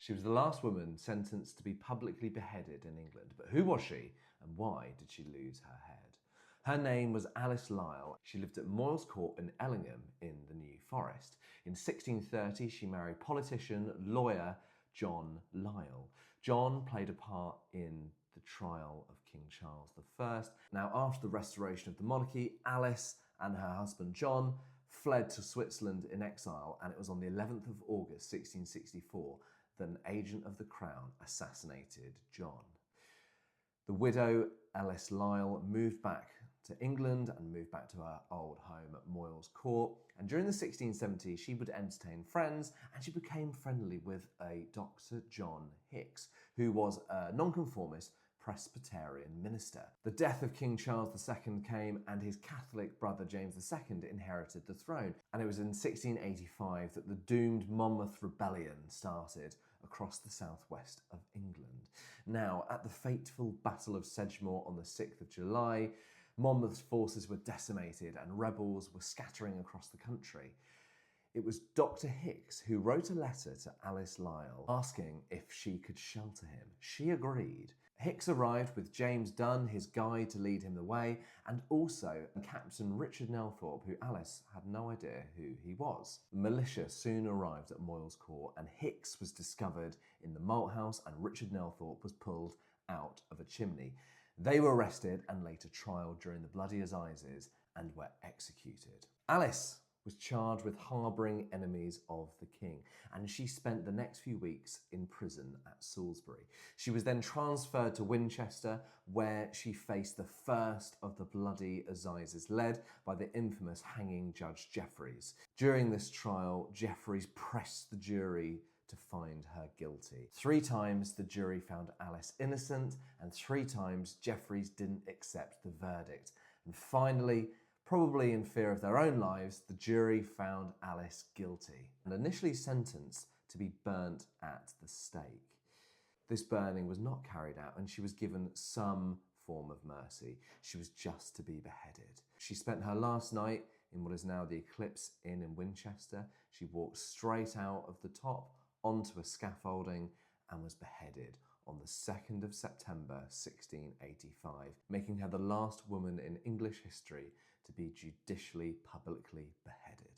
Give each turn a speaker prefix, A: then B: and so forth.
A: She was the last woman sentenced to be publicly beheaded in England. But who was she, and why did she lose her head? Her name was Alice Lisle. She lived at Moyles Court in Ellingham in the New Forest. In 1630, she married politician, lawyer John Lisle. John played a part in the trial of King Charles I. Now, after the restoration of the monarchy, Alice and her husband John fled to Switzerland in exile, and it was on the 11th of August 1664 that an agent of the crown assassinated John. The widow, Alice Lisle, moved back to England and moved back to her old home at Moyles Court. And during the 1670s, she would entertain friends, and she became friendly with a Dr. John Hicks, who was a nonconformist Presbyterian minister. The death of King Charles II came, and his Catholic brother James II inherited the throne. And it was in 1685 that the doomed Monmouth Rebellion started across the southwest of England. Now, at the fateful Battle of Sedgemoor on the 6th of July, Monmouth's forces were decimated and rebels were scattering across the country. It was Dr. Hicks who wrote a letter to Alice Lisle asking if she could shelter him. She agreed. Hicks arrived with James Dunn, his guide, to lead him the way, and also Captain Richard Nelthorpe, who Alice had no idea who he was. Militia soon arrived at Moyles Court, and Hicks was discovered in the malt house, and Richard Nelthorpe was pulled out of a chimney. They were arrested and later trialed during the Bloody Assizes and were executed. Alice was charged with harbouring enemies of the king, and she spent the next few weeks in prison at Salisbury. She was then transferred to Winchester, where she faced the first of the Bloody Assizes, led by the infamous hanging Judge Jeffreys. During this trial, Jeffreys pressed the jury to find her guilty. 3 times the jury found Alice innocent, and 3 times Jeffreys didn't accept the verdict. And finally, probably in fear of their own lives, the jury found Alice guilty and initially sentenced to be burnt at the stake. This burning was not carried out, and she was given some form of mercy. She was just to be beheaded. She spent her last night in what is now the Eclipse Inn in Winchester. She walked straight out of the top onto a scaffolding and was beheaded on the 2nd of September 1685, making her the last woman in English history to be judicially publicly beheaded.